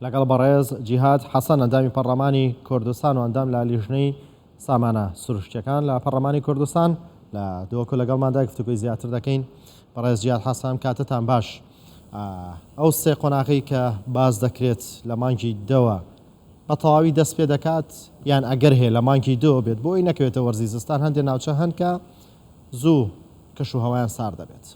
لەگەڵ بەڕێز جیهاد حەسەن ئەندامی پەرلەمانی کوردستان و ئەندام لە لیژنەی سامانە سروشتیەکان لە پەرلەمانی کوردستان لە دۆکو لەگەڵماندا گفتوگوی زیاتر دەکەین. بەڕێز جیهاد حەسەن کاتتان باش. ئەو سێ قۆناغی کە باز دەکرێت لە مانگی دەوە بە تەواوی دەست پێ دەکات یان ئەگەر هەیە لە مانگی دۆ بێت بۆی نەکەوێتە وەرزی زستان هەندێک ناوچە هەن کە زوو کەش و هەوایان سار دەبێت.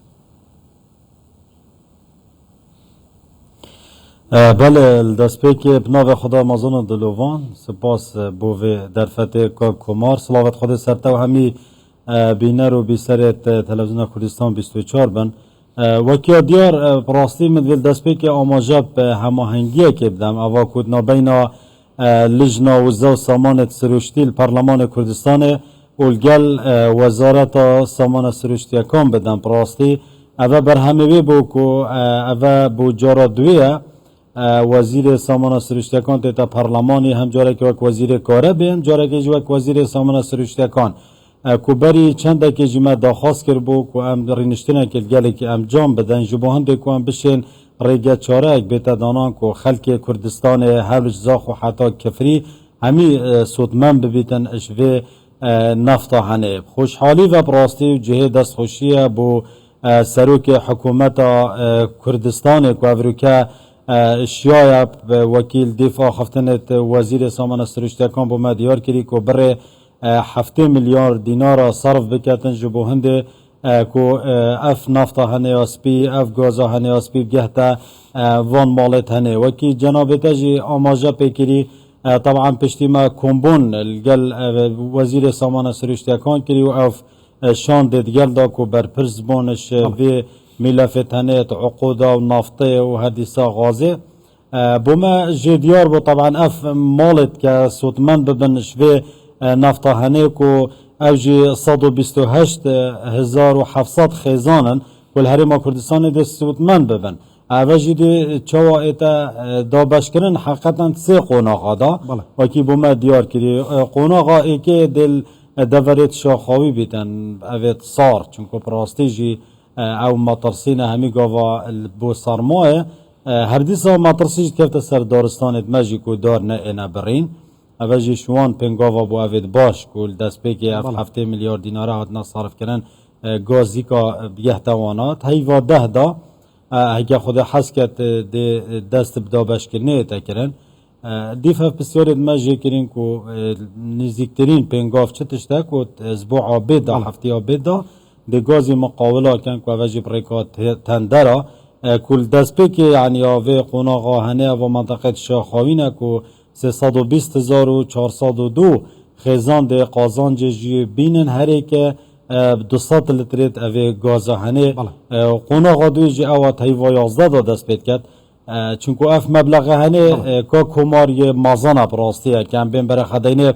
بله دەستپێکی بناو خدا مازن دلوان سپاس بۆ vê derfetê Komar Slavet Xwedê ser te û hemî bîner û bîserê televizyona Kurdistan 24 bin. Wekiya diyar rastî min vê destpêkê amaje hemahengiyekê bidem ava ku navbeyna lijna wiza û samanê siruştî li Parlemanê Kurdistanê û li gel Wezareta Samana Siruştiyekan bidem rastî ev berhemê wê bû ku ev bû cara duê ye وزیر سامانه سروشتیکان تا پارلمانی هم جاره که وک وزیر کاره بین جاره که وک وزیر سامانه سروشتیکان کوبری چند که جمع داخواست کرد بو که ام رینشتنه که گلی که ام جام بدن جبهان ده که ام بشین ریگه چاره اک بیت دانان که خلک کردستان هلوش زاخ و حتی کفری همی سودمن ببیتن اشوه نفتا هنه خوشحالی و براستی و جهه دست خوشیه بو سروک حکومت کردستان که افریقا اشیاء وکیل دفاع خفتنت وزیر سامانه سروشتیکان بو ما دیار کری که بره 7 میلیارد دینار صرف بکتن جبو هنده که اف نفتا هنه اسپی اف گازا هنه اسپی بگهتا وان مالت هنه وکی جناب تجی آماجه پیکری طبعا پشتی ما کمبون الگل وزیر سامانه سروشتیکان کری و اف شان دیدگل دا که برپرز بانش وی ملفت هنه عقوده و نفطه و حدیثا غازه بوما جدیار بو طبعا اف مالت که سوتمن ببنش و نفطه هنه که او جی 128,700 خیزانن کل هرما کردستان ده سوتمن ببن او جی ده چوا ایتا دا بشکرن حقیقتا سه قوناغا دا وکی بوما دیار کری قوناغا ای که دل دورت شاخاوی بیتن اوید سار چونکو پراستی جی او مطرسین همی گاوا بو سرمایه هر دیسا مطرسیج کفت سر دارستان ادمجی که دار نه اینا برین اوجی شوان پنگاوا بو اوید باش که دست پیکی 7 میلیارد دیناره هات نصرف کرن گازی که بیه توانات هیوا 10 دا اگه خود حسکت دست بدا بشکرنه ایتا کرن دیف بسیار ادمجی کرین که نزیکترین پنگاف چه تشته که اسبوع آبید دا هفته آبید دا ده گازی مقاوله کن که وجه بریکات تندره کل دست که یعنی آوه قناغا هنه و منطقه شاخاوینه که 320,402 خیزان ده قازان جی بینن هره که 200 لیتریت اوه گازا هنه قناغا دوی جی اوه تایوا 11 دا دست پید کد چونکو اف مبلغه هنه که کماری مازانه براسته که هم بین بره خدینه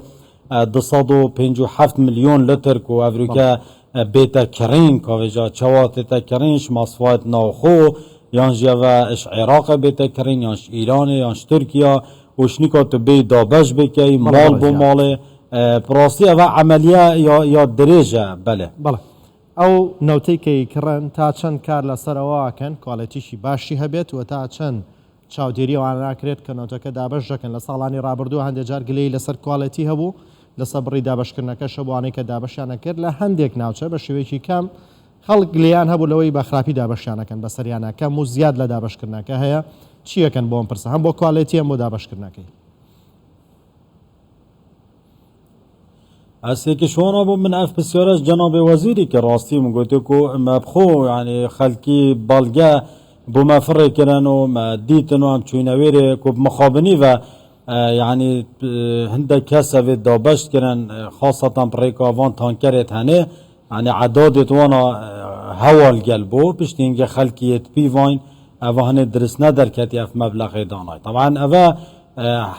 257 میلیون لیتر که افریقا بیتا کرین که وجا چوات تا کرینش مصفات ناخو یانش جوا اش عراق بیتا کرین یانش ایران یانش ترکیه وشنیکات بی دابش بکی مال بو مال پراستی و عملیه یا دریجه بله ئەو نەوتەی کڕن تا چەند کار لەسەر ئەوەکەن کواڵەتیشی باشی هەبێت و تا چەند چاودێری ئەوان ناکرێت کە نەوتەکە دابش دەکەن لە ساڵانی ڕابردوو هەندێک جار گلەی لەسەر کواڵەتی هەبوو لەسەر بڕی دابشکردنەکە شەبوانەی کە دابشیانە کرد لە هەندێک ناوچە بە شێوەیەکی کەم خەڵک گلیان هەبوو لەوەی بە خراپی دابشیانەکەن بە سەریانەکەم و زیاد لە دابشکردنەکە هەیە چیەکەن بۆم پرسە هەم بۆ کواڵەتی هەم بۆ دابشکردنەکەی از که شوانا بو من اف بسیارش جناب وزیری که راستی مگوتو که مبخو یعنی خلکی بالگه بو مفره کرن و دیتن و هم چوینویره که مخابنی و یعنی هنده کسا و دابشت کرن خاصتا پریکا وان تانکرت هنه یعنی عدادت وانا هوال گل بو پشتینگه خلکیت پی واین اوه هنه درس ندر کتی اف مبلغ دانای طبعا اوه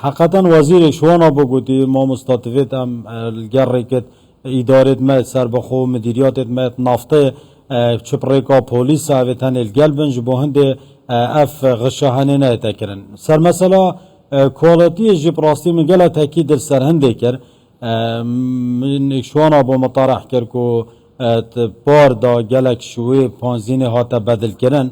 حقیقتا وزیر شوانا بگوتی ما مستطفیت هم الگره کت ادارت مهد سربخو مدیریاتت مهد نفته چپریکا پولیس اویتن الگل بنج بو هنده اف غشاهنه نه تکرن سر مثلا کوالیتی جیب راستی من گله تاکید در سر هنده کر من شوانا با مطارح کر که بار دا گلک شوی پانزین هاتا بدل کرن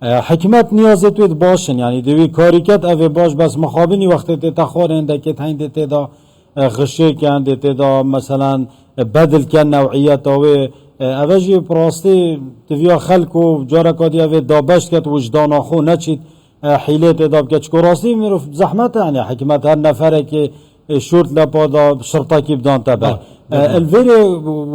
حکمت نیاز توید باشن یعنی دوی کاریکت اوه باش بس مخابنی وقتی تیتا خورنده که تاین تیدا غشه کن تیدا مثلا بدل کن نوعیت اوه اوه پراستی دویا خلق و جارکادی اوه دابشت کت وجدان آخو نچید حیله تیدا بکت چکو راستی میروف زحمت یعنی حکمت هر نفره که شورت لپا دا شرطا کی بدان تبع الویر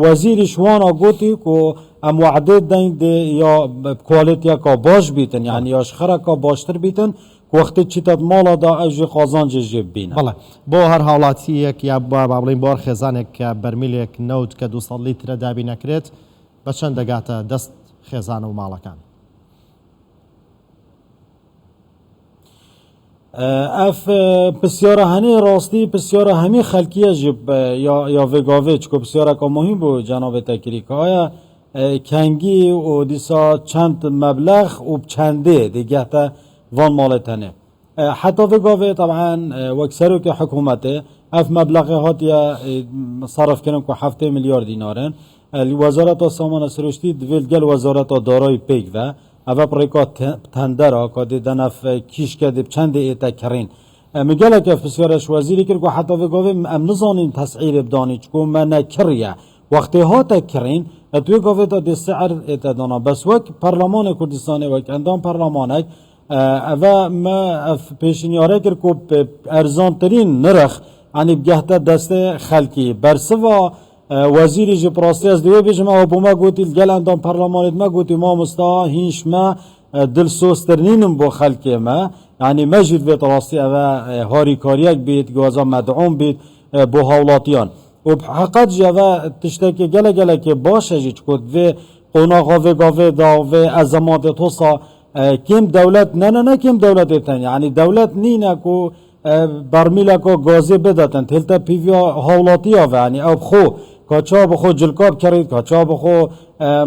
وزیر شوانا گوتی کو ام وعده دین یا کوالیتیا کا باش بیتن یعنی اشخرا کا باشتر بیتن وقتی چیتات مالا دا اجی قازانج جیب بینه بله بۆ هەر هاوڵاتیەک یا با بڵین بۆ خێزانێک کە بەرمیلێک نەوت کە 200 لیترە دابی نەکرێت بە چەند دەگاتە دەست خێزانە و ماڵەکان اف بسیار هنی راستی بسیار همی خلقیه جب یا وگاوه چکو بسیار که مهم بود جناب تکری که آیا کنگی و دیسا چند مبلغ و چنده دیگه تا وان مالتنه حتی وگاوه طبعا وکسرو که حکومته اف مبلغ هات یا صرف کنم که 7 میلیارد دینارن وزارت سامان سرشتی دویل گل وزارت دارای پیک و اوه پریکات تندرا که دیدن اف کیش که دیب چند ایتا کرین میگله که بسیارش وزیری کرد که حتی وگاوه ام نزانین تسعیر بدانی چکو من نکریه وقتی ها تکرین توی گاوه تا دی سعر ایتا دانا بس وک پرلمان کردستانه وک اندام پرلمانک اوه ما پیشنیاره کرد که ارزان ترین نرخ یعنی بگهته دست خلکی برسوا وزیری جی پراستی از دیوی بیجم او بوما گوتی گل اندام پرلمانت ما گوتی ما مستا هینش ما دل سوسترنینم بو خلکی ما یعنی مجید ویت راستی او هاری کاریک بید گوازا مدعوم بید بو هولاتیان و حقیقت جوا تشتکی گله گله که باشه جی چکود و قوناغا و گاوه دا و ازمات توسا کم دولت نه کم دولت ایتن یعنی دولت نینه که برمیله که گازی بدتن تلتا پیویا هولاتی ها و یعنی او خو کچا بخو جلکاب کرید کچا بخو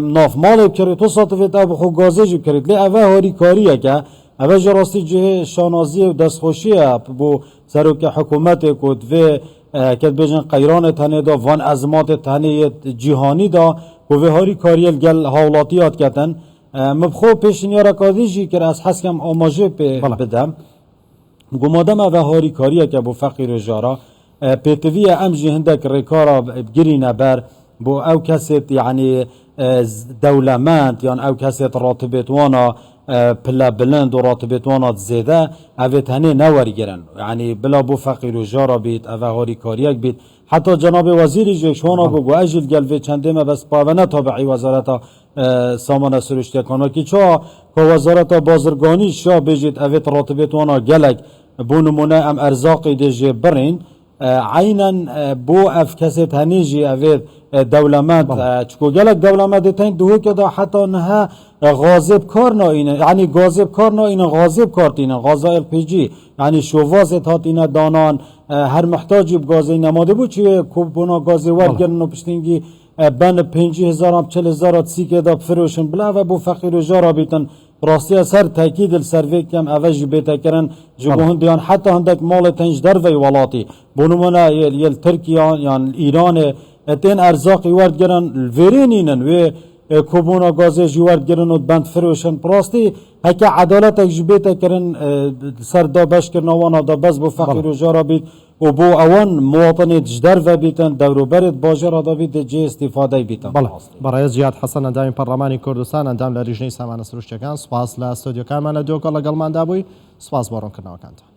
ناف مال کرید تو ساتویت او بخو گازی جو کرید لی اوه هاری کاریه که اوه جراستی جه شانازی و دستخوشیه بو سروک حکومت کد و کد بجن قیران تنه دا وان ازمات تنه جهانی دا و هاری کاریه گل هولاتیات کتن مبخو پیشنیار کادی جی که از حسکم آماجه بدم گمادم اوه هاری کاریه که بو فقیر جارا پیتوی امجی هندک ریکارا بگیرینه بر بو او کسیت یعنی دولمند یعنی او کسیت راتبت وانا پلا بلند و راتبت وانا زیده اوه تنه نوری گرن یعنی بلا بو فقیر و جارا بید اوه هاری کاریک بید حتی جناب وزیری جشوانا بگو اجل گلوه چنده ما بس پاونه تابعی وزارت سامان سرشتی کنه که چا که وزارت بازرگانی شا بجید اوه راتبت وانا گلک بو نمونه ام ارزاقی دیجی برین عینا بو اف کسی تنیجی اوید دولمند چکو گلک دولمند تین دوه که دا حتی نه غازب کار نا اینه یعنی غازب کار نا اینه غازب کار تینه غازا ال پی جی یعنی شواز تات اینه دانان هر محتاجی بگازی نماده بود چیه کوب بنا گازی ورگرن و پشتینگی بن 50,000 40,000 سیکه دا فروشن بلا و بو فقیر و جارا بیتن راستی سر تاکید السروی کم اوج بیتا کرن جبو هندیان حتی هندک مال تنج در وی ولاتی بونمونه یل ترکیه یعنی ایران اتین ارزاقی ورد گرن الویرینینن و کوبونا گازی جی ورد گرن و بند فروشن راستی هکه عدالت اج بیتا کرن سر دا بش کرن وانا دا بس بو فقیر و جارا بیت و بو اوان مواطنی جدر و بیتن دورو برد باجر دا بیت جی استفاده بیتن برای جیاد حسن اندامی پارلمانی کردستان اندام لریجنی سامان سروشتیکان سپاس لا استودیو کارمان دوکا لگل من دابوی سپاس بارون کرناوکانتان